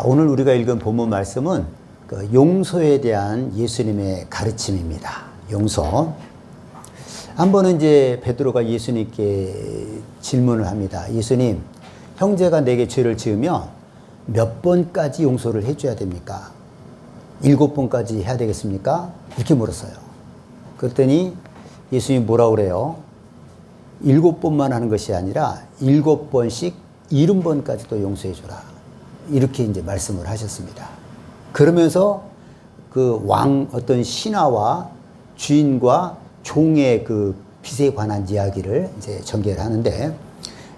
오늘 우리가 읽은 본문 말씀은 그 용서에 대한 예수님의 가르침입니다. 용서. 한 번은 이제 베드로가 예수님께 질문을 합니다. 예수님, 형제가 내게 죄를 지으면 몇 번까지 용서를 해줘야 됩니까? 7번까지 해야 되겠습니까? 이렇게 물었어요. 그랬더니 예수님이 뭐라고 그래요? 7번만 하는 것이 아니라 7번씩 70번까지도 용서해줘라. 이렇게 이제 말씀을 하셨습니다. 그러면서 그 어떤 신하와 주인과 종의 그 빚에 관한 이야기를 이제 전개를 하는데,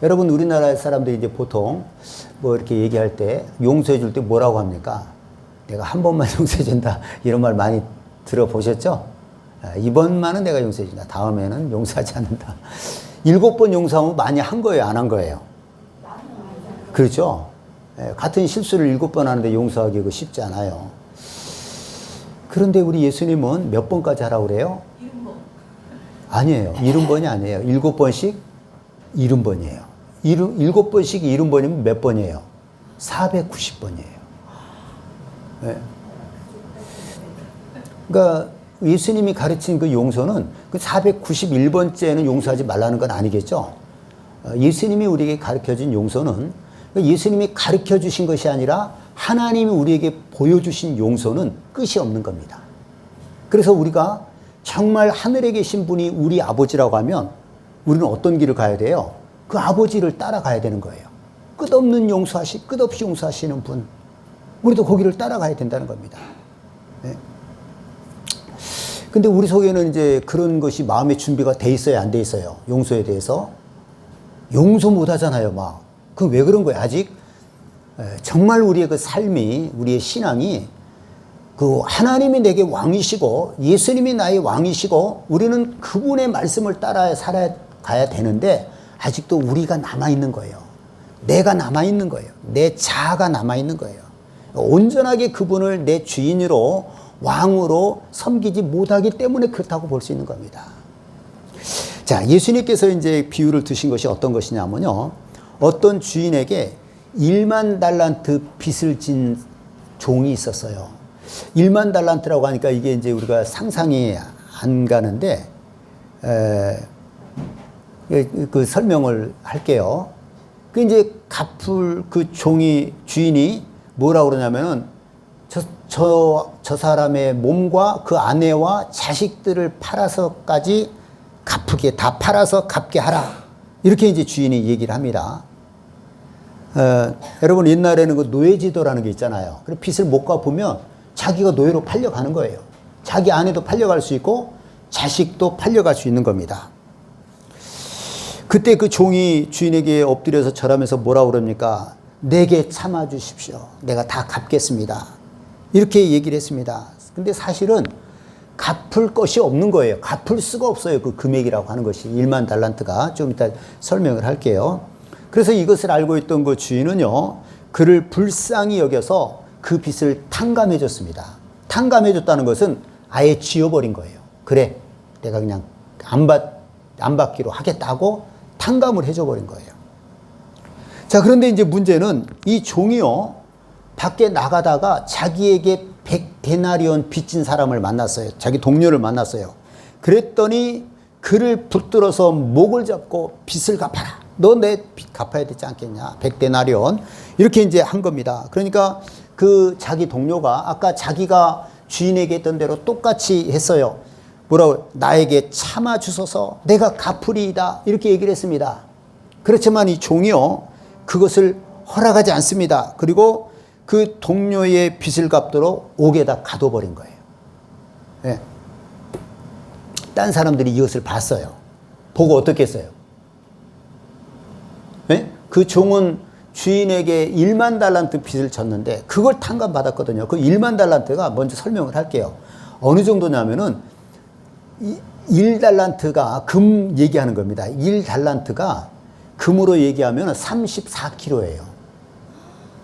여러분 우리나라 사람들이 이제 보통 뭐 이렇게 얘기할 때 용서해 줄 때 뭐라고 합니까? 내가 한 번만 용서해 준다, 이런 말 많이 들어보셨죠? 이번만은 내가 용서해 준다, 다음에는 용서하지 않는다. 7번 용서하면 많이 한 거예요, 안 한 거예요? 그렇죠? 같은 실수를 7번 하는데 용서하기 쉽지 않아요. 그런데 우리 예수님은 몇 번까지 하라고 그래요? 70번. 아니에요. 70번이 아니에요. 7번씩 70번이에요. 7번씩 70번이면 몇 번이에요? 490번이에요. 네. 그러니까 예수님이 가르친 그 용서는 그 491번째는 용서하지 말라는 건 아니겠죠? 예수님이 우리에게 가르쳐준 용서는 예수님이 가르쳐 주신 것이 아니라 하나님이 우리에게 보여주신 용서는 끝이 없는 겁니다. 그래서 우리가 정말 하늘에 계신 분이 우리 아버지라고 하면 우리는 어떤 길을 가야 돼요? 그 아버지를 따라가야 되는 거예요. 끝없이 용서하시는 분. 우리도 거기를 따라가야 된다는 겁니다. 네. 근데 우리 속에는 이제 그런 것이 마음의 준비가 돼 있어야 안 돼 있어요. 용서에 대해서. 용서 못 하잖아요, 막. 그 왜 그런 거예요? 아직 정말 우리의 그 삶이, 우리의 신앙이 그 하나님이 내게 왕이시고 예수님이 나의 왕이시고 우리는 그분의 말씀을 따라 살아가야 되는데 아직도 우리가 남아있는 거예요. 내가 남아있는 거예요. 내 자아가 남아있는 거예요. 온전하게 그분을 내 주인으로 왕으로 섬기지 못하기 때문에 그렇다고 볼 수 있는 겁니다. 자, 예수님께서 이제 비유를 드신 것이 어떤 것이냐면요, 어떤 주인에게 1만 달란트 빚을 진 종이 있었어요. 1만 달란트라고 하니까 이게 이제 우리가 상상이 안 가는데, 그 설명을 할게요. 그 이제 갚을 그 주인이 뭐라고 그러냐면은 저 사람의 몸과 그 아내와 자식들을 팔아서까지 갚게, 다 팔아서 갚게 하라. 이렇게 이제 주인이 얘기를 합니다. 여러분 옛날에는 그 노예지도라는 게 있잖아요. 그래서 빚을 못 갚으면 자기가 노예로 팔려가는 거예요. 자기 아내도 팔려갈 수 있고 자식도 팔려갈 수 있는 겁니다. 그때 그 종이 주인에게 엎드려서 절하면서 뭐라고 그럽니까? 내게 참아 주십시오. 내가 다 갚겠습니다. 이렇게 얘기를 했습니다. 근데 사실은 갚을 것이 없는 거예요. 갚을 수가 없어요. 그 금액이라고 하는 것이 1만 달란트가. 좀 이따 설명을 할게요. 그래서 이것을 알고 있던 그 주인은요, 그를 불쌍히 여겨서 그 빚을 탕감해 줬습니다. 탕감해 줬다는 것은 아예 지워버린 거예요. 그래, 내가 그냥 안 받기로 하겠다고 탕감을 해줘 버린 거예요. 자, 그런데 이제 문제는 이 종이요, 밖에 나가다가 자기에게 100데나리온 빚진 사람을 만났어요. 자기 동료를 만났어요. 그랬더니 그를 붙들어서 목을 잡고 빚을 갚아라. 너 내 빚 갚아야 되지 않겠냐. 100데나리온. 이렇게 이제 한 겁니다. 그러니까 그 자기 동료가 아까 자기가 주인에게 했던 대로 똑같이 했어요. 뭐라고? 나에게 참아 주소서, 내가 갚으리이다. 이렇게 얘기를 했습니다. 그렇지만 이 종이요, 그것을 허락하지 않습니다. 그리고 그 동료의 빚을 갚도록 옥에다 가둬버린 거예요. 네. 딴 사람들이 이것을 봤어요. 보고 어떻게 했어요? 네? 그 종은 주인에게 1만 달란트 빚을 졌는데 그걸 탕감받았거든요. 그 1만 달란트가 먼저 설명을 할게요. 어느 정도냐면은 1달란트가 금 얘기하는 겁니다. 1달란트가 금으로 얘기하면 34kg예요.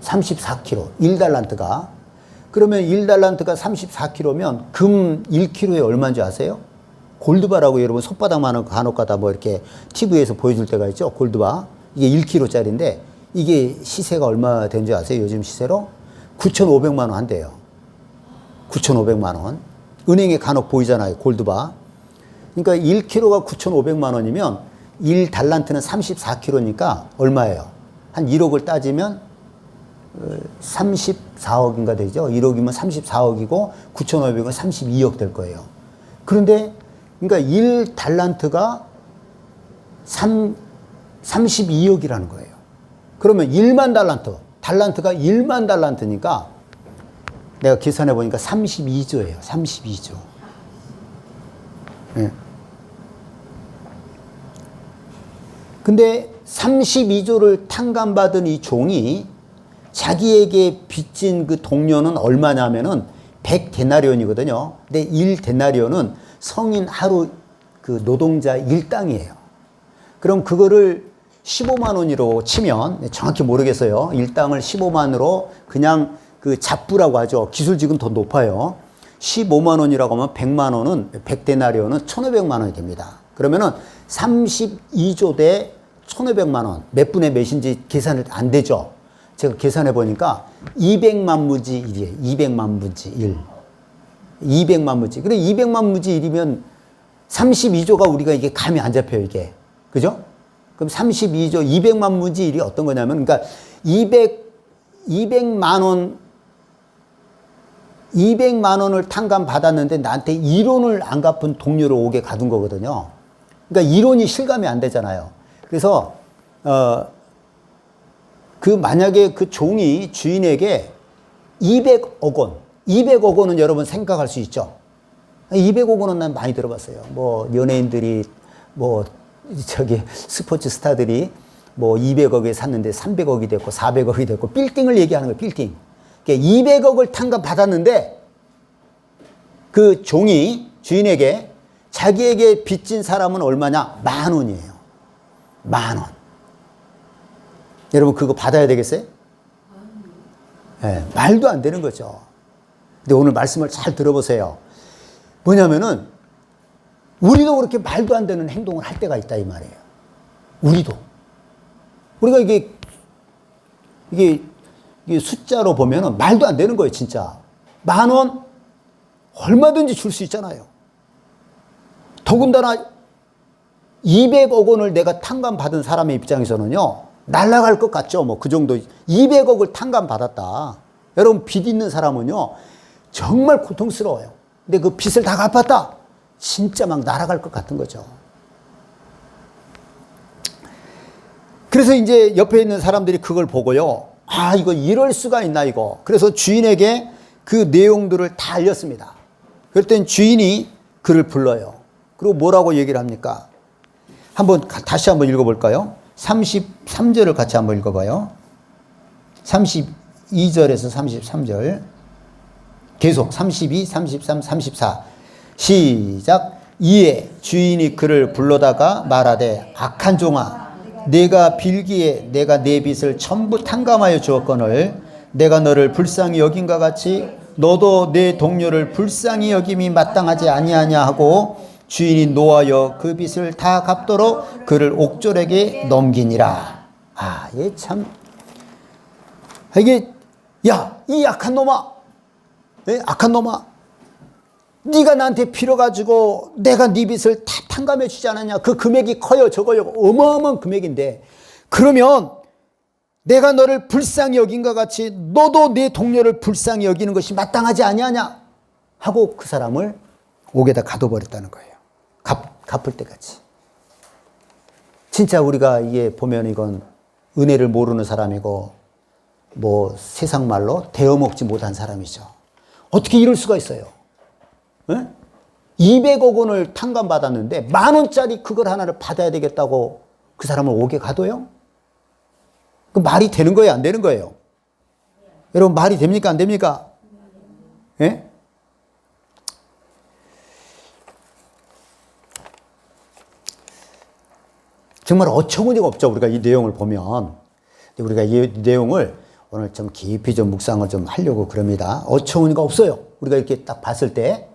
34kg. 1달란트가. 그러면 1달란트가 34kg면 금 1kg에 얼마인지 아세요? 골드바라고 여러분 손바닥만한 간혹가다 뭐 이렇게 TV에서 보여줄 때가 있죠. 골드바. 이게 1kg짜리인데 이게 시세가 얼마 되는지 아세요? 요즘 시세로? 9,500만 원 한대요. 9,500만 원. 은행에 간혹 보이잖아요. 골드바. 그러니까 1kg가 9,500만 원이면 1달란트는 34kg니까 얼마예요? 한 1억을 따지면 34억인가 되죠. 1억이면 34억이고 9,500은 32억 될 거예요. 그런데 그러니까 1달란트가 32억이라는 거예요. 그러면 1만 달란트, 달란트가 1만 달란트니까 내가 계산해 보니까 32조예요. 32조. 예. 근데 32조를 탕감받은 이 종이 자기에게 빚진 그 동료는 얼마냐면은 100데나리온이거든요. 근데 1데나리온은 성인 하루 그 노동자 일당이에요. 그럼 그거를 15만 원으로 치면 정확히 모르겠어요. 일당을 15만으로 그냥 그 잡부라고 하죠. 기술직은 더 높아요. 15만 원이라고 하면 100만 원은 100데나리온은 1,500만 원이 됩니다. 그러면은 32조 대 1,500만 원 몇 분의 몇인지 계산이 안 되죠. 제가 계산해 보니까 200만 무지 1이에요. 200만 무지 1. 200만 무지. 그래 200만 무지 1이면 32조가 우리가 이게 감이 안 잡혀요, 이게. 그죠? 그럼 32조 200만 무지 1이 어떤 거냐면 그러니까 200만 원을 탕감 받았는데 나한테 1원을 안 갚은 동료를 옥에 가둔 거거든요. 그러니까 1원이 실감이 안 되잖아요. 그래서 그 만약에 그 종이 주인에게 200억 원, 200억 원은 여러분 생각할 수 있죠. 200억 원은 난 많이 들어봤어요. 뭐 연예인들이 뭐 저기 스포츠 스타들이 뭐 200억에 샀는데 300억이 됐고 400억이 됐고 빌딩을 얘기하는 거예요. 빌딩. 그러니까 200억을 탕감 받았는데 그 종이 주인에게 자기에게 빚진 사람은 얼마냐? 10,000원이에요. 10,000원. 여러분 그거 받아야 되겠어요? 네, 말도 안 되는 거죠. 근데 오늘 말씀을 잘 들어보세요. 뭐냐면은 우리도 그렇게 말도 안 되는 행동을 할 때가 있다 이 말이에요. 우리도. 우리가 이게 숫자로 보면은 말도 안 되는 거예요, 진짜. 10,000원 얼마든지 줄 수 있잖아요. 더군다나 200억 원을 내가 탕감받은 사람의 입장에서는요, 날아갈 것 같죠. 뭐 그 정도 200억을 탕감받았다. 여러분 빚 있는 사람은요 정말 고통스러워요. 근데 그 빚을 다 갚았다. 진짜 막 날아갈 것 같은 거죠. 그래서 이제 옆에 있는 사람들이 그걸 보고요. 아, 이거 이럴 수가 있나 이거. 그래서 주인에게 그 내용들을 다 알렸습니다. 그랬더니 주인이 그를 불러요. 그리고 뭐라고 얘기를 합니까? 다시 한번 읽어볼까요? 33절을 같이 한번 읽어봐요. 32절에서 33절. 계속 32, 33, 34. 시작. 이에 주인이 그를 불러다가 말하되 악한 종아, 내가 빌기에 내가 내 빚을 전부 탕감하여 주었거늘 내가 너를 불쌍히 여긴과 같이 너도 내 동료를 불쌍히 여김이 마땅하지 아니하냐 하고 주인이 노하여 그 빚을 다 갚도록 그를 옥졸에게 넘기니라. 아, 얘 참, 이게, 야, 이 악한 놈아, 네? 악한 놈아, 네가 나한테 빌어가지고 내가 네 빚을 다 탕감해 주지 않았냐? 그 금액이 커요, 적어요, 어마어마한 금액인데, 그러면 내가 너를 불쌍히 여긴과 같이 너도 내 동료를 불쌍히 여기는 것이 마땅하지 아니하냐? 하고 그 사람을 옥에다 가둬버렸다는 거예요. 갚을 때까지. 진짜 우리가 이게 보면 이건 은혜를 모르는 사람이고 뭐 세상 말로 데워먹지 못한 사람이죠. 어떻게 이럴 수가 있어요? 네? 200억 원을 탕감받았는데 10,000원짜리 그걸 하나를 받아야 되겠다고 그 사람을 옥에 가둬요? 그 말이 되는 거예요? 안 되는 거예요? 여러분 말이 됩니까? 안 됩니까? 예? 정말 어처구니가 없죠. 우리가 이 내용을 보면. 우리가 이 내용을 오늘 좀 깊이 좀 묵상을 좀 하려고 그럽니다. 어처구니가 없어요. 우리가 이렇게 딱 봤을 때.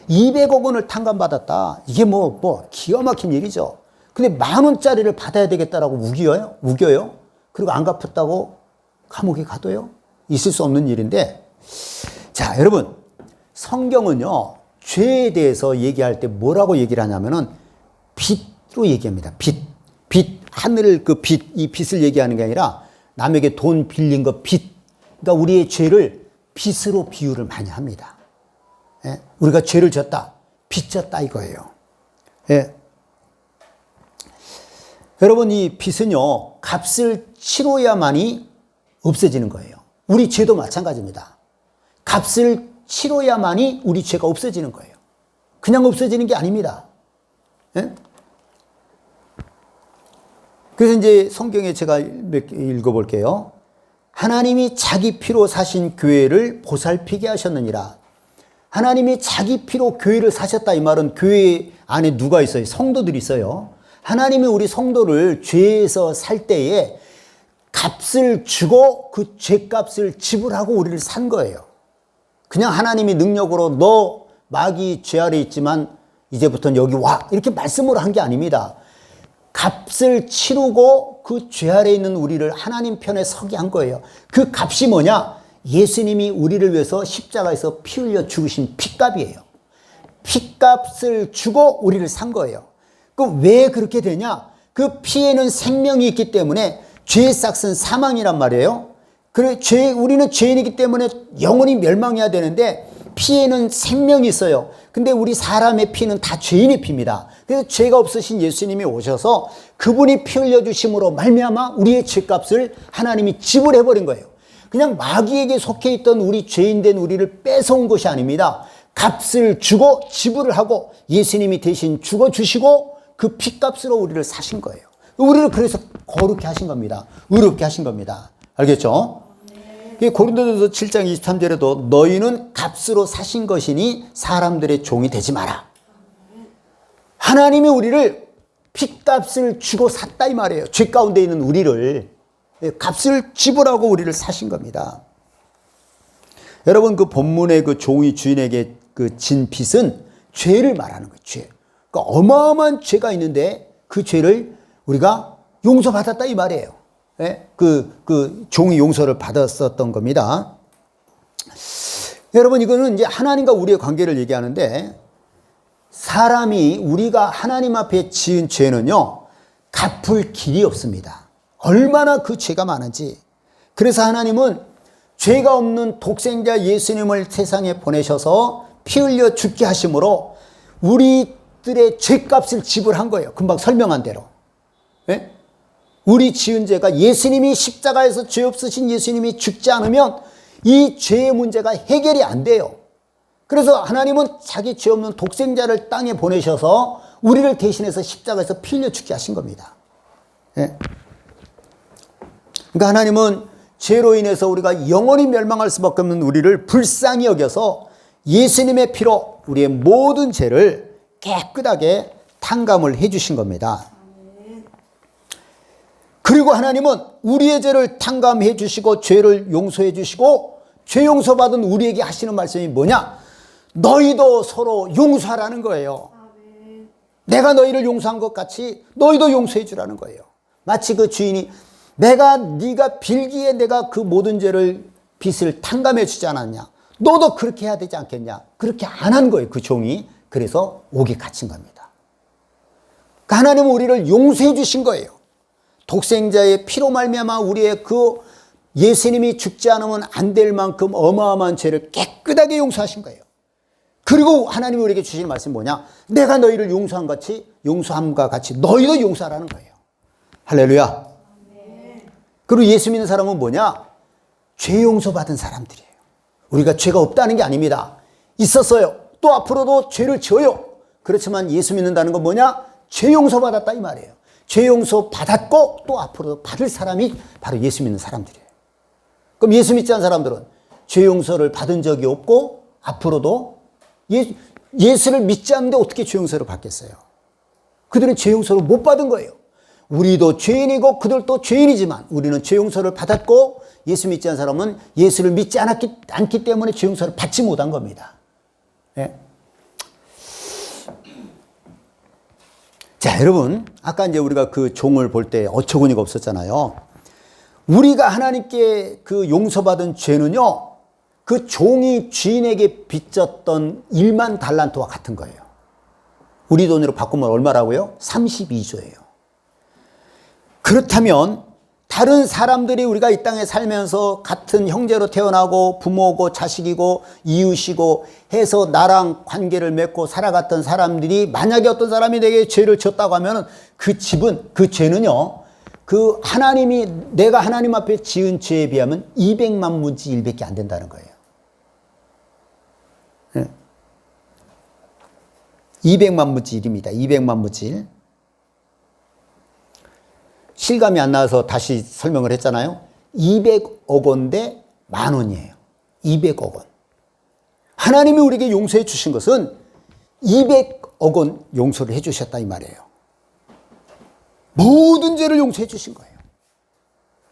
200억 원을 탕감받았다. 이게 뭐 기가 막힌 일이죠. 근데 10,000원짜리를 받아야 되겠다라고 우겨요? 그리고 안 갚았다고 감옥에 가둬요? 있을 수 없는 일인데, 자, 여러분, 성경은요, 죄에 대해서 얘기할 때 뭐라고 얘기를 하냐면은 빛으로 얘기합니다. 빛. 빛, 하늘 그 빛, 이 빛을 얘기하는 게 아니라 남에게 돈 빌린 거 빛. 그러니까 우리의 죄를 빛으로 비유를 많이 합니다. 예? 우리가 죄를 졌다, 빚졌다 이거예요. 예. 여러분, 이 빛은요, 값을 치러야만이 없어지는 거예요. 우리 죄도 마찬가지입니다. 값을 치러야만이 우리 죄가 없어지는 거예요. 그냥 없어지는 게 아닙니다. 예? 그래서 이제 성경에 제가 몇 개 읽어볼게요. 하나님이 자기 피로 사신 교회를 보살피게 하셨느니라. 하나님이 자기 피로 교회를 사셨다, 이 말은 교회 안에 누가 있어요? 성도들이 있어요. 하나님이 우리 성도를 죄에서 살 때에 값을 주고 그 죄값을 지불하고 우리를 산 거예요. 그냥 하나님이 능력으로 너 마귀 죄 아래 있지만 이제부터는 여기 와, 이렇게 말씀으로 한 게 아닙니다. 값을 치르고 그 죄 아래 있는 우리를 하나님 편에 서게 한 거예요. 그 값이 뭐냐? 예수님이 우리를 위해서 십자가에서 피 흘려 죽으신 핏값이에요. 핏값을 주고 우리를 산 거예요. 그럼 왜 그렇게 되냐? 그 피에는 생명이 있기 때문에 죄의 삭은 사망이란 말이에요. 그래, 우리는 죄인이기 때문에 영원히 멸망해야 되는데 피에는 생명이 있어요. 근데 우리 사람의 피는 다 죄인의 피입니다. 그래서 죄가 없으신 예수님이 오셔서 그분이 피 흘려주심으로 말미암아 우리의 죄값을 하나님이 지불해버린 거예요. 그냥 마귀에게 속해 있던 우리 죄인된 우리를 뺏어온 것이 아닙니다. 값을 주고 지불을 하고 예수님이 대신 죽어주시고 그 피값으로 우리를 사신 거예요. 우리를 그래서 거룩히 하신 겁니다. 의롭게 하신 겁니다. 알겠죠? 고린도전서 7장 23절에도 너희는 값으로 사신 것이니 사람들의 종이 되지 마라. 하나님이 우리를 핏값을 주고 샀다 이 말이에요. 죄 가운데 있는 우리를 값을 지불하고 우리를 사신 겁니다. 여러분, 그 본문의 그 종이 주인에게 그 진 빚은 죄를 말하는 거예요. 죄. 그러니까 어마어마한 죄가 있는데 그 죄를 우리가 용서받았다 이 말이에요. 예? 그 종이 용서를 받았었던 겁니다. 여러분, 이거는 이제 하나님과 우리의 관계를 얘기하는데, 사람이 우리가 하나님 앞에 지은 죄는요, 갚을 길이 없습니다. 얼마나 그 죄가 많은지. 그래서 하나님은 죄가 없는 독생자 예수님을 세상에 보내셔서 피 흘려 죽게 하심으로 우리들의 죄값을 지불한 거예요. 금방 설명한 대로. 예? 우리 지은 죄가 예수님이 십자가에서 죄 없으신 예수님이 죽지 않으면 이 죄의 문제가 해결이 안 돼요. 그래서 하나님은 자기 죄 없는 독생자를 땅에 보내셔서 우리를 대신해서 십자가에서 피 흘려 죽게 하신 겁니다. 예? 그러니까 하나님은 죄로 인해서 우리가 영원히 멸망할 수밖에 없는 우리를 불쌍히 여겨서 예수님의 피로 우리의 모든 죄를 깨끗하게 탕감을 해 주신 겁니다. 그리고 하나님은 우리의 죄를 탕감해 주시고 죄를 용서해 주시고 죄 용서받은 우리에게 하시는 말씀이 뭐냐? 너희도 서로 용서하라는 거예요. 내가 너희를 용서한 것 같이 너희도 용서해 주라는 거예요. 마치 그 주인이 네가 빌기에 내가 그 모든 죄를 빚을 탕감해 주지 않았냐? 너도 그렇게 해야 되지 않겠냐? 그렇게 안 한 거예요, 그 종이. 그래서 옥에 갇힌 겁니다. 그러니까 하나님은 우리를 용서해 주신 거예요. 독생자의 피로 말미암아 우리의 그 예수님이 죽지 않으면 안 될 만큼 어마어마한 죄를 깨끗하게 용서하신 거예요. 그리고 하나님이 우리에게 주신 말씀이 뭐냐? 내가 너희를 용서함과 같이 너희도 용서하라는 거예요. 할렐루야. 그리고 예수 믿는 사람은 뭐냐? 죄 용서받은 사람들이에요. 우리가 죄가 없다는 게 아닙니다. 있었어요. 또 앞으로도 죄를 지어요. 그렇지만 예수 믿는다는 건 뭐냐? 죄 용서받았다 이 말이에요. 죄 용서 받았고 또 앞으로 받을 사람이 바로 예수 믿는 사람들이에요. 그럼 예수 믿지 않은 사람들은 죄 용서를 받은 적이 없고 앞으로도 예수를 믿지 않는데 어떻게 죄 용서를 받겠어요? 그들은 죄 용서를 못 받은 거예요. 우리도 죄인이고 그들도 죄인이지만 우리는 죄 용서를 받았고 예수 믿지 않은 사람은 예수를 믿지 않기 때문에 죄 용서를 받지 못한 겁니다. 예? 자, 여러분, 아까 이제 우리가 그 종을 볼 때 어처구니가 없었잖아요. 우리가 하나님께 그 용서받은 죄는요, 그 종이 주인에게 빚졌던 1만 달란트와 같은 거예요. 우리 돈으로 바꾸면 얼마라고요? 32조예요. 그렇다면 다른 사람들이 우리가 이 땅에 살면서 같은 형제로 태어나고 부모고 자식이고 이웃이고 해서 나랑 관계를 맺고 살아갔던 사람들이 만약에 어떤 사람이 내게 죄를 졌다고 하면 그 집은, 그 죄는요, 그 하나님이 내가 하나님 앞에 지은 죄에 비하면 200만 문지 1밖에 안 된다는 거예요. 200만 문지 1입니다. 200만 문지 1. 실감이 안 나서 다시 설명을 했잖아요. 200억 원 대 10,000원이에요. 200억 원. 하나님이 우리에게 용서해 주신 것은 200억 원 용서를 해 주셨다 이 말이에요. 모든 죄를 용서해 주신 거예요.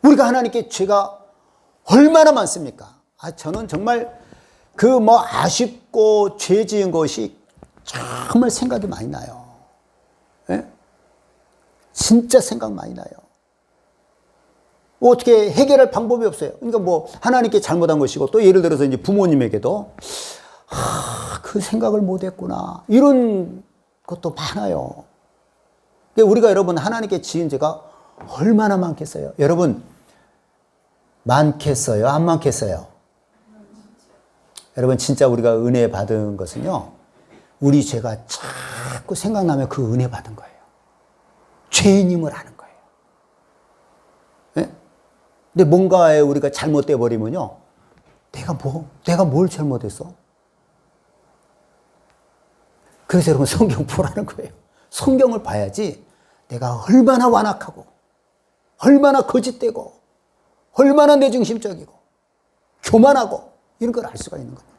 우리가 하나님께 죄가 얼마나 많습니까? 저는 정말 아쉽고 죄 지은 것이 정말 생각이 많이 나요. 네? 진짜 생각 많이 나요. 어떻게 해결할 방법이 없어요. 그러니까 하나님께 잘못한 것이고, 또 예를 들어서 이제 부모님에게도 그 생각을 못 했구나, 이런 것도 많아요. 우리가 여러분 하나님께 지은 죄가 얼마나 많겠어요? 여러분 많겠어요? 안 많겠어요? 여러분 진짜 우리가 은혜 받은 것은요, 우리 죄가 자꾸 생각나면 그 은혜 받은 거예요. 죄인임을 아는 거예요. 네? 근데 뭔가에 우리가 잘못돼 버리면요, 내가 뭘 잘못했어? 그래서 여러분 성경 보라는 거예요. 성경을 봐야지 내가 얼마나 완악하고 얼마나 거짓되고 얼마나 내중심적이고 교만하고 이런 걸 알 수가 있는 겁니다.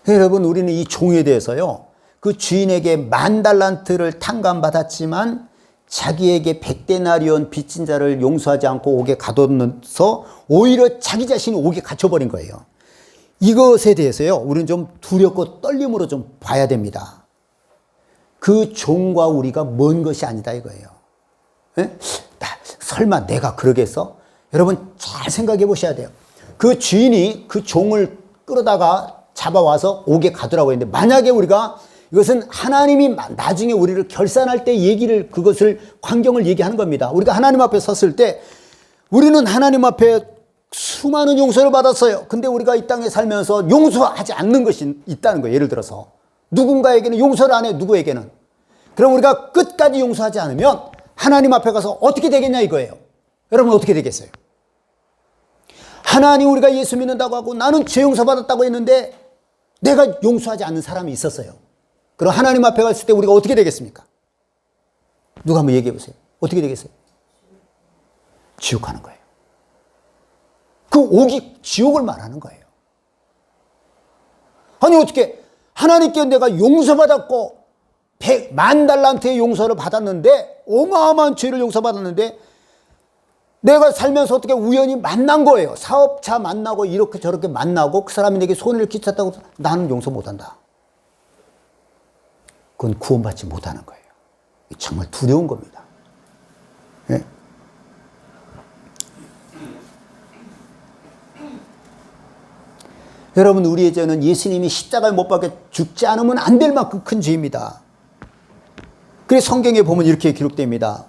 여러분, 우리는 이 종에 대해서요, 그 주인에게 10,000달란트를 탕감받았지만 자기에게 100데나리온 빚진 자를 용서하지 않고 옥에 가둬서 오히려 자기 자신이 옥에 갇혀버린 거예요. 이것에 대해서요, 우리는 좀 두렵고 떨림으로 좀 봐야 됩니다. 그 종과 우리가 먼 것이 아니다 이거예요. 설마 내가 그러겠어? 여러분 잘 생각해 보셔야 돼요. 그 주인이 그 종을 끌어다가 잡아와서 옥에 가두라고 했는데, 만약에 우리가, 이것은 하나님이 나중에 우리를 결산할 때 그것을 광경을 얘기하는 겁니다. 우리가 하나님 앞에 섰을 때 우리는 하나님 앞에 수많은 용서를 받았어요. 근데 우리가 이 땅에 살면서 용서하지 않는 것이 있다는 거예요. 예를 들어서 누군가에게는 용서를 안 해요. 누구에게는. 그럼 우리가 끝까지 용서하지 않으면 하나님 앞에 가서 어떻게 되겠냐 이거예요. 여러분 어떻게 되겠어요? 하나님, 우리가 예수 믿는다고 하고 나는 죄 용서 받았다고 했는데 내가 용서하지 않는 사람이 있었어요. 그럼 하나님 앞에 갔을 때 우리가 어떻게 되겠습니까? 누가 한번 얘기해 보세요. 어떻게 되겠어요? 지옥 가는 거예요. 그 옥이 지옥을 말하는 거예요. 아니 어떻게 하나님께 내가 용서받았고 10,000달란트의 용서를 받았는데, 어마어마한 죄를 용서받았는데 내가 살면서 어떻게 우연히 만난 거예요. 사업자 만나고 이렇게 저렇게 만나고 그 사람이 내게 손해를 끼쳤다고 나는 용서 못한다. 그건 구원받지 못하는 거예요. 정말 두려운 겁니다. 네? 여러분, 우리의 죄는 예수님이 십자가에 못 박혀 죽지 않으면 안 될 만큼 큰 죄입니다. 그래서 성경에 보면 이렇게 기록됩니다.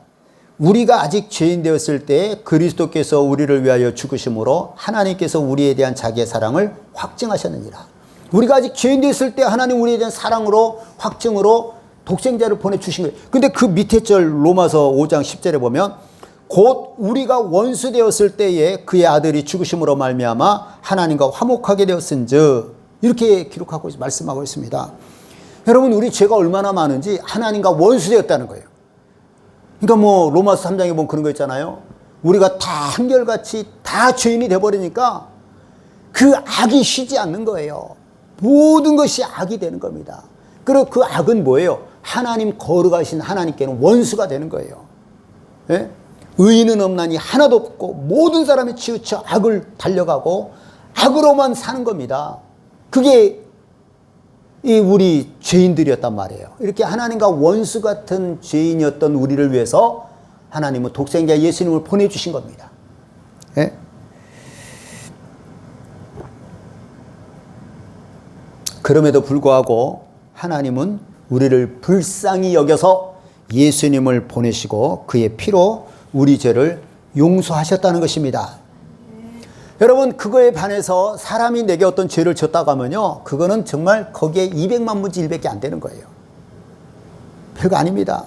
우리가 아직 죄인 되었을 때 그리스도께서 우리를 위하여 죽으심으로 하나님께서 우리에 대한 자기의 사랑을 확증하셨느니라. 우리가 아직 죄인 되었을 때 하나님 우리에 대한 사랑으로, 확증으로 독생자를 보내주신 거예요. 근데 그 밑에 절 로마서 5장 10절에 보면 곧 우리가 원수 되었을 때에 그의 아들이 죽으심으로 말미암아 하나님과 화목하게 되었은즉, 이렇게 기록하고 말씀하고 있습니다. 여러분, 우리 죄가 얼마나 많은지 하나님과 원수 되었다는 거예요. 그러니까 로마서 3장에 보면 그런 거 있잖아요. 우리가 다 한결같이 다 죄인이 돼버리니까 그 악이 쉬지 않는 거예요. 모든 것이 악이 되는 겁니다. 그리고 그 악은 뭐예요? 하나님 거룩하신 하나님께는 원수가 되는 거예요. 예? 의인은 없나니 하나도 없고 모든 사람이 치우쳐 악을 달려가고 악으로만 사는 겁니다. 그게 우리 죄인들이었단 말이에요. 이렇게 하나님과 원수 같은 죄인이었던 우리를 위해서 하나님은 독생자 예수님을 보내주신 겁니다. 예? 그럼에도 불구하고 하나님은 우리를 불쌍히 여겨서 예수님을 보내시고 그의 피로 우리 죄를 용서하셨다는 것입니다. 여러분, 그거에 반해서 사람이 내게 어떤 죄를 졌다고 하면요, 그거는 정말 거기에 200만 분의 1밖에 안 되는 거예요. 별거 아닙니다.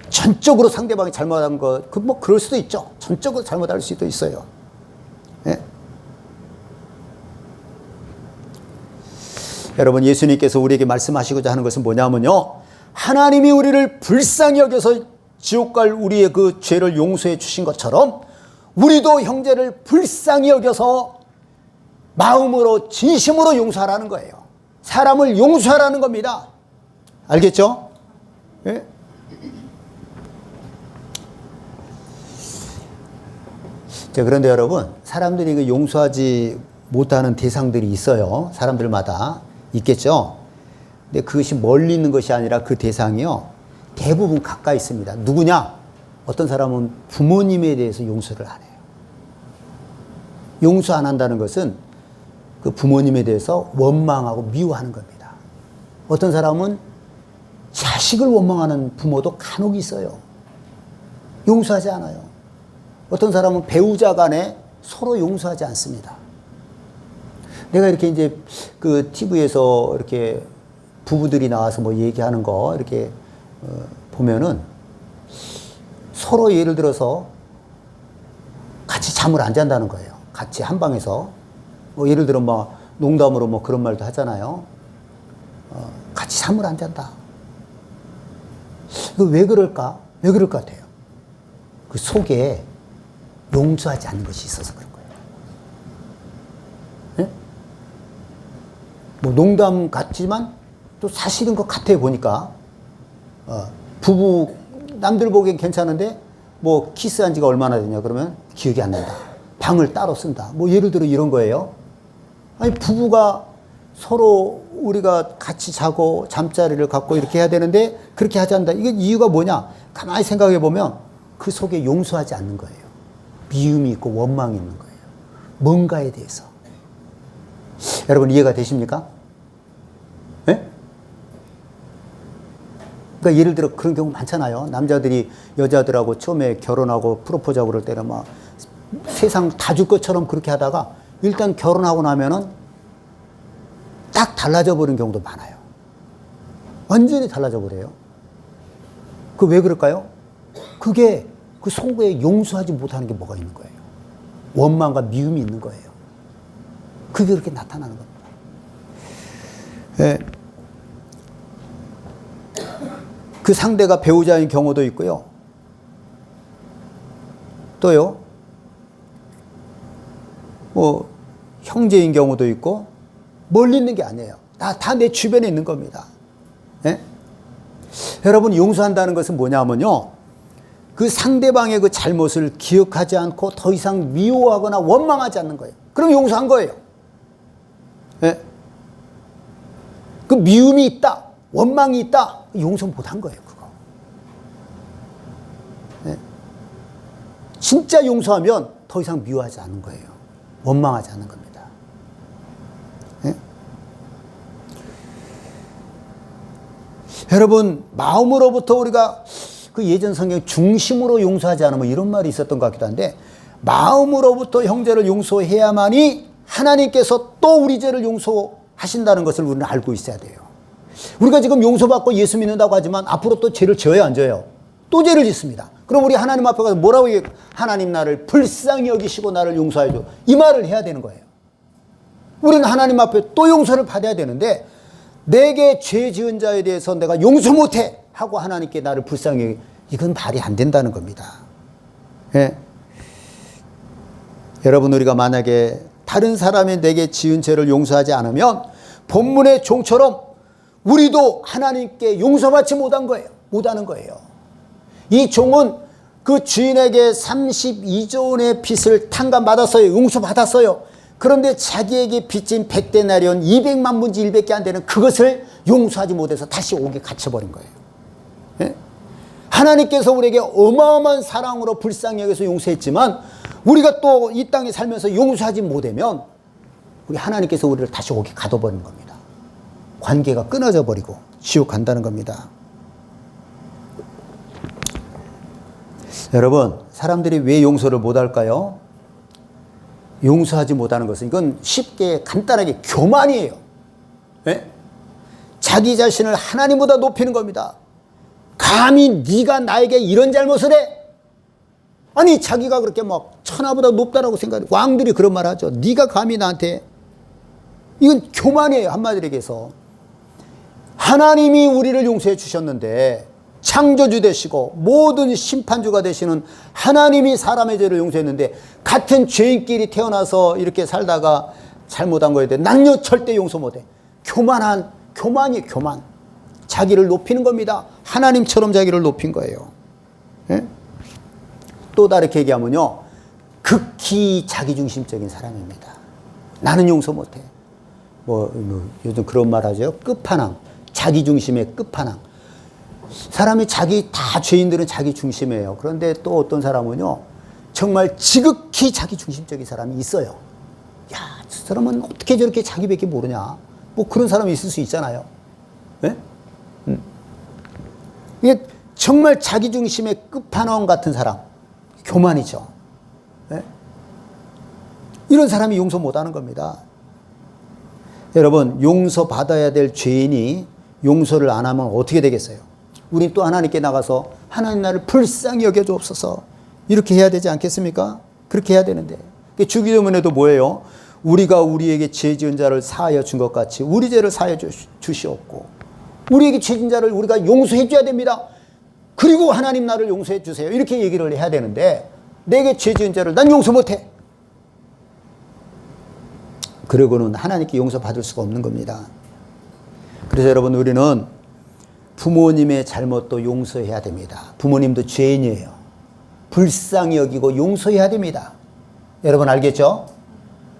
전적으로 상대방이 잘못한 것, 그럴 수도 있죠. 전적으로 잘못할 수도 있어요. 예? 여러분, 예수님께서 우리에게 말씀하시고자 하는 것은 뭐냐면요, 하나님이 우리를 불쌍히 여겨서 지옥 갈 우리의 그 죄를 용서해 주신 것처럼 우리도 형제를 불쌍히 여겨서 마음으로 진심으로 용서하라는 거예요. 사람을 용서하라는 겁니다. 알겠죠? 예? 자, 그런데 여러분, 사람들이 그 용서하지 못하는 대상들이 있어요. 사람들마다 있겠죠? 근데 그것이 멀리 있는 것이 아니라 그 대상이요, 대부분 가까이 있습니다. 누구냐? 어떤 사람은 부모님에 대해서 용서를 안 해요. 용서 안 한다는 것은 그 부모님에 대해서 원망하고 미워하는 겁니다. 어떤 사람은 자식을 원망하는 부모도 간혹 있어요. 용서하지 않아요. 어떤 사람은 배우자 간에 서로 용서하지 않습니다. 내가 이렇게 이제 그 TV에서 이렇게 부부들이 나와서 뭐 얘기하는 거 이렇게 보면은 서로 예를 들어서 같이 잠을 안 잔다는 거예요. 같이 한 방에서. 뭐 예를 들어 뭐 농담으로 뭐 그런 말도 하잖아요. 같이 잠을 안 잔다. 이거 왜 그럴까? 왜 그럴 것 같아요? 그 속에 용서하지 않는 것이 있어서 그런 거예요. 네? 뭐 농담 같지만 또 사실인 것 같아 보니까 부부 남들 보기엔 괜찮은데 뭐 키스한 지가 얼마나 되냐 그러면 기억이 안 난다. 방을 따로 쓴다. 뭐 예를 들어 이런 거예요. 아니 부부가 서로 우리가 같이 자고 잠자리를 갖고 이렇게 해야 되는데 그렇게 하지 않는다. 이게 이유가 뭐냐? 가만히 생각해 보면 그 속에 용서하지 않는 거예요. 미움이 있고 원망이 있는 거예요. 뭔가에 대해서. 여러분 이해가 되십니까? 네? 그러니까 예를 들어 그런 경우 많잖아요. 남자들이 여자들하고 처음에 결혼하고 프로포즈하고 그럴 때는 막 세상 다 줄 것처럼 그렇게 하다가 일단 결혼하고 나면은 딱 달라져 버리는 경우도 많아요. 완전히 달라져 버려요. 그 왜 그럴까요? 그게 그 속에 용서하지 못하는 게 뭐가 있는 거예요. 원망과 미움이 있는 거예요. 그게 그렇게 나타나는 겁니다. 예. 그 상대가 배우자인 경우도 있고요. 또요, 뭐, 형제인 경우도 있고, 멀리 있는 게 아니에요. 다 내 주변에 있는 겁니다. 예? 여러분, 용서한다는 것은 뭐냐면요, 그 상대방의 그 잘못을 기억하지 않고 더 이상 미워하거나 원망하지 않는 거예요. 그럼 용서한 거예요. 예? 그 미움이 있다, 원망이 있다, 용서 못한 거예요, 그거. 예? 진짜 용서하면 더 이상 미워하지 않는 거예요. 원망하지 않는 겁니다. 예? 여러분, 마음으로부터 우리가 그 예전 성경 중심으로 용서하지 않으면 이런 말이 있었던 것 같기도 한데, 마음으로부터 형제를 용서해야만이 하나님께서 또 우리 죄를 용서하신다는 것을 우리는 알고 있어야 돼요. 우리가 지금 용서받고 예수 믿는다고 하지만 앞으로 또 죄를 져요, 안 져요? 또 죄를 짓습니다. 그럼 우리 하나님 앞에 가서 뭐라고 얘기해요? 하나님 나를 불쌍히 여기시고 나를 용서해줘. 이 말을 해야 되는 거예요. 우리는 하나님 앞에 또 용서를 받아야 되는데, 내게 죄 지은 자에 대해서 내가 용서 못해 하고 하나님께 나를 불쌍히, 이건 말이 안 된다는 겁니다. 예? 여러분, 우리가 만약에 다른 사람이 내게 지은 죄를 용서하지 않으면 본문의 종처럼 우리도 하나님께 용서받지 못하는 거예요. 이 종은 그 주인에게 32조 원의 빚을 탕감받았어요. 용서받았어요. 그런데 자기에게 빚진 100데나리온 200만 분지 1밖에 안 되는 그것을 용서하지 못해서 다시 옥에 갇혀버린 거예요. 예? 하나님께서 우리에게 어마어마한 사랑으로 불쌍히 여겨서 용서했지만 우리가 또 이 땅에 살면서 용서하지 못하면 우리 하나님께서 우리를 다시 옥에 가둬버리는 겁니다. 관계가 끊어져 버리고 지옥 간다는 겁니다. 여러분, 사람들이 왜 용서를 못할까요? 용서하지 못하는 것은 이건 쉽게 간단하게 교만이에요. 네? 자기 자신을 하나님보다 높이는 겁니다. 감히 네가 나에게 이런 잘못을 해? 아니 자기가 그렇게 막 천하보다 높다라고 생각해. 왕들이 그런 말 하죠. 네가 감히 나한테. 이건 교만이에요. 한마디로 얘기해서. 하나님이 우리를 용서해 주셨는데 창조주 되시고 모든 심판주가 되시는 하나님이 사람의 죄를 용서했는데 같은 죄인끼리 태어나서 이렇게 살다가 잘못한 거에 대해 난요 절대 용서 못해. 교만이에요. 교만. 자기를 높이는 겁니다. 하나님처럼 자기를 높인 거예요. 예? 또 다르게 얘기하면요, 극히 자기중심적인 사람입니다. 나는 용서 못해. 요즘 그런 말 하죠. 끝판왕. 자기중심의 끝판왕. 사람이 다 죄인들은 자기 중심이에요. 그런데 또 어떤 사람은요, 정말 지극히 자기 중심적인 사람이 있어요. 야, 저 사람은 어떻게 저렇게 자기밖에 모르냐. 뭐 그런 사람이 있을 수 있잖아요. 네? 이게 정말 자기 중심의 끝판왕 같은 사람. 교만이죠. 네? 이런 사람이 용서 못하는 겁니다. 여러분, 용서받아야 될 죄인이 용서를 안 하면 어떻게 되겠어요? 우리 또 하나님께 나가서 하나님 나를 불쌍히 여겨주옵소서 이렇게 해야 되지 않겠습니까? 그렇게 해야 되는데 주기도문에도 뭐예요? 우리가 우리에게 죄 지은 자를 사하여 준 것 같이 우리 죄를 사하여 주시옵고 우리에게 죄 지은 자를 우리가 용서해 줘야 됩니다. 그리고 하나님 나를 용서해 주세요 이렇게 얘기를 해야 되는데 내게 죄 지은 자를 난 용서 못해. 그러고는 하나님께 용서받을 수가 없는 겁니다. 그래서 여러분, 우리는 부모님의 잘못도 용서해야 됩니다. 부모님도 죄인이에요. 불쌍히 여기고 용서해야 됩니다. 여러분 알겠죠?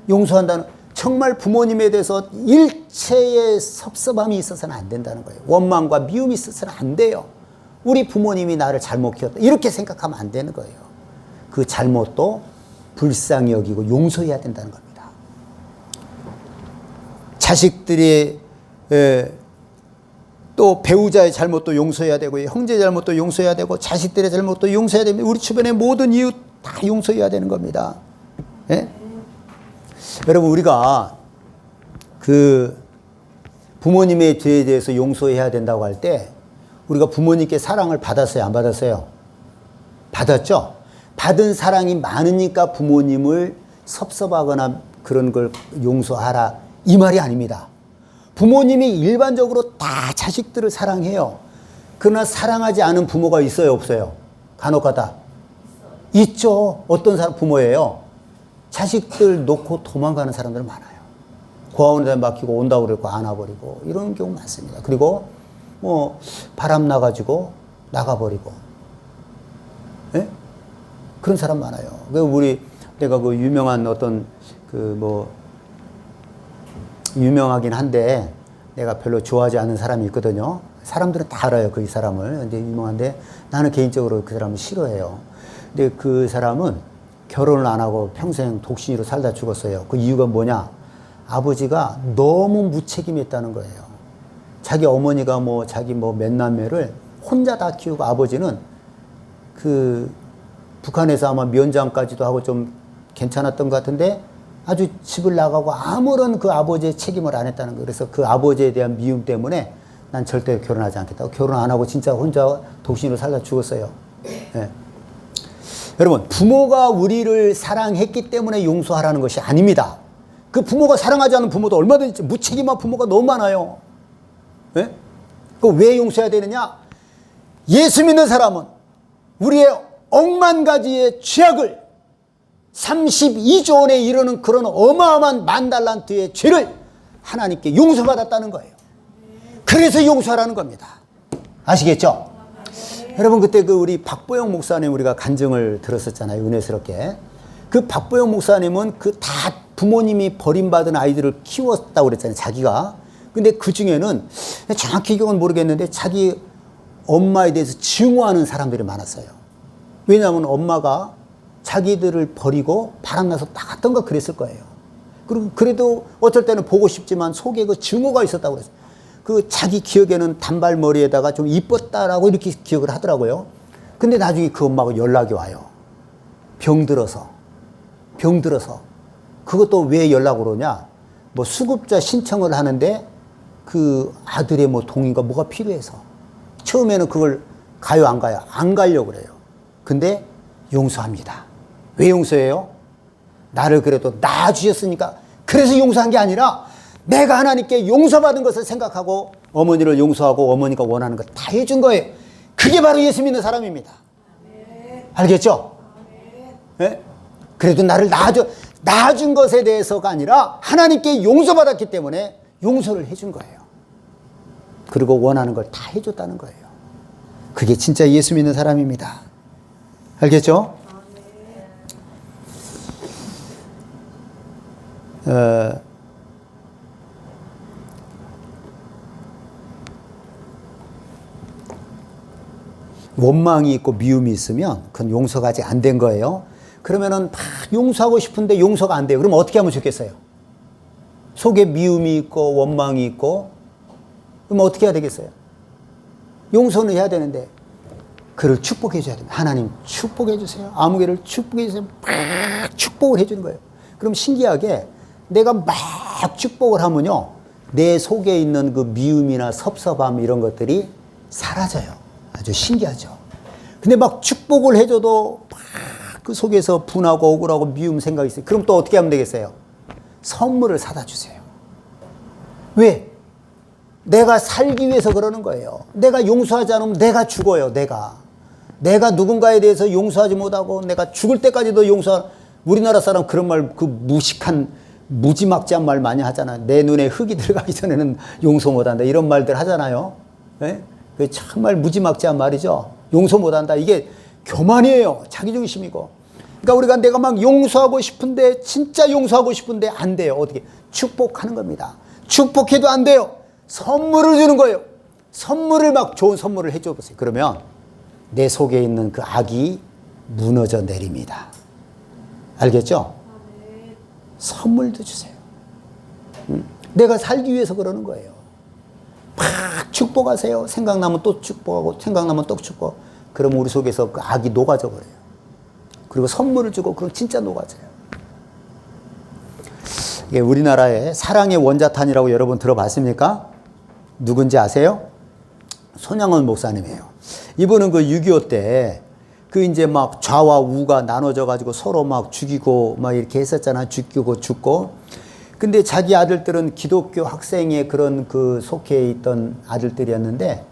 용서한다는, 정말 부모님에 대해서 일체의 섭섭함이 있어서는 안 된다는 거예요. 원망과 미움이 있어서는 안 돼요. 우리 부모님이 나를 잘못 키웠다 이렇게 생각하면 안 되는 거예요. 그 잘못도 불쌍히 여기고 용서해야 된다는 겁니다. 자식들이 또 배우자의 잘못도 용서해야 되고 형제의 잘못도 용서해야 되고 자식들의 잘못도 용서해야 됩니다. 우리 주변의 모든 이웃 다 용서해야 되는 겁니다. 예? 여러분, 우리가 그 부모님의 죄에 대해서 용서해야 된다고 할 때 우리가 부모님께 사랑을 받았어요? 안 받았어요? 받았죠? 받은 사랑이 많으니까 부모님을 섭섭하거나 그런 걸 용서하라 이 말이 아닙니다. 부모님이 일반적으로 다 자식들을 사랑해요. 그러나 사랑하지 않은 부모가 있어요? 없어요? 간혹가다 있죠. 어떤 사람 부모예요? 자식들 놓고 도망가는 사람들 많아요. 고아원에 맡기고 온다고 그러고 안 와버리고 이런 경우 많습니다. 그리고 뭐 바람 나가지고 나가버리고, 예? 그런 사람 많아요. 내가 그 유명한 어떤 유명하긴 한데 내가 별로 좋아하지 않는 사람이 있거든요. 사람들은 다 알아요, 그 이 사람을. 근데 유명한데 나는 개인적으로 그 사람을 싫어해요. 근데 그 사람은 결혼을 안 하고 평생 독신으로 살다 죽었어요. 그 이유가 뭐냐? 아버지가 너무 무책임했다는 거예요. 자기 어머니가 자기 몇 남매를 혼자 다 키우고 아버지는 북한에서 아마 면장까지도 하고 좀 괜찮았던 것 같은데 아주 집을 나가고 아무런 그 아버지의 책임을 안 했다는 거예요. 그래서 그 아버지에 대한 미움 때문에 난 절대 결혼하지 않겠다고 결혼 안 하고 진짜 혼자 독신으로 살다 죽었어요. 네. 여러분, 부모가 우리를 사랑했기 때문에 용서하라는 것이 아닙니다. 그 부모가 사랑하지 않는 부모도 얼마든지 무책임한 부모가 너무 많아요. 네? 왜 용서해야 되느냐? 예수 믿는 사람은 우리의 억만 가지의 죄악을 32조 원에 이르는 그런 어마어마한 10,000달란트의 죄를 하나님께 용서받았다는 거예요. 그래서 용서하라는 겁니다. 아시겠죠? 여러분, 그때 우리 박보영 목사님 우리가 간증을 들었었잖아요. 은혜스럽게. 그 박보영 목사님은 그 다 부모님이 버림받은 아이들을 키웠다고 그랬잖아요, 자기가. 근데 그 중에는 정확히 기억은 모르겠는데 자기 엄마에 대해서 증오하는 사람들이 많았어요. 왜냐하면 엄마가 자기들을 버리고 바람나서 나갔던가 그랬을 거예요. 그리고 그래도 어쩔 때는 보고 싶지만 속에 그 증오가 있었다고 그랬어요. 그 자기 기억에는 단발머리에다가 좀 이뻤다라고 이렇게 기억을 하더라고요. 근데 나중에 그 엄마가 연락이 와요. 병들어서. 그것도 왜 연락을 오냐? 뭐 수급자 신청을 하는데 그 아들의 뭐 동의가 뭐가 필요해서. 처음에는 그걸 가요, 안 가요? 안 가려고 그래요. 근데 용서합니다. 왜 용서해요? 나를 그래도 낳아주셨으니까. 그래서 용서한 게 아니라 내가 하나님께 용서받은 것을 생각하고 어머니를 용서하고 어머니가 원하는 것 다 해준 거예요. 그게 바로 예수 믿는 사람입니다. 알겠죠? 네? 그래도 나를 낳아준 것에 대해서가 아니라 하나님께 용서받았기 때문에 용서를 해준 거예요. 그리고 원하는 걸 다 해줬다는 거예요. 그게 진짜 예수 믿는 사람입니다. 알겠죠? 원망이 있고 미움이 있으면 그건 용서가 아직 안 된 거예요. 그러면은 막 용서하고 싶은데 용서가 안 돼요. 그럼 어떻게 하면 좋겠어요? 속에 미움이 있고 원망이 있고 그럼 어떻게 해야 되겠어요? 용서는 해야 되는데 그를 축복해 줘야 됩니다. 하나님 축복해 주세요. 아무개를 축복해 주세요. 막 축복을 해 주는 거예요. 그럼 신기하게 내가 막 축복을 하면요, 내 속에 있는 그 미움이나 섭섭함 이런 것들이 사라져요. 아주 신기하죠. 근데 막 축복을 해줘도 막 그 속에서 분하고 억울하고 미움 생각이 있어요. 그럼 또 어떻게 하면 되겠어요? 선물을 사다 주세요. 왜? 내가 살기 위해서 그러는 거예요. 내가 용서하지 않으면 내가 죽어요. 내가 누군가에 대해서 용서하지 못하고 내가 죽을 때까지도 우리나라 사람 그런 말, 그 무식한 무지막지한 말 많이 하잖아요. 내 눈에 흙이 들어가기 전에는 용서 못한다 이런 말들 하잖아요. 네? 그 정말 무지막지한 말이죠. 용서 못한다. 이게 교만이에요. 자기중심이고. 그러니까 우리가 내가 막 용서하고 싶은데 진짜 용서하고 싶은데 안 돼요. 어떻게? 축복하는 겁니다. 축복해도 안 돼요. 선물을 주는 거예요. 선물을 막 좋은 선물을 해줘 보세요. 그러면 내 속에 있는 그 악이 무너져 내립니다. 알겠죠? 선물도 주세요. 내가 살기 위해서 그러는 거예요. 막 축복하세요. 생각나면 또 축복하고 생각나면 또 축복. 그러면 우리 속에서 그 악이 녹아져 버려요. 그리고 선물을 주고 그럼 진짜 녹아져요. 이게 우리나라의 사랑의 원자탄이라고 여러분 들어봤습니까? 누군지 아세요? 손양원 목사님이에요. 이분은 그 6.25 때 그 이제 막 좌와 우가 나눠져 가지고 서로 막 죽이고 막 이렇게 했었잖아. 죽고. 근데 자기 아들들은 기독교 학생의 그런 그 속해 있던 아들들이었는데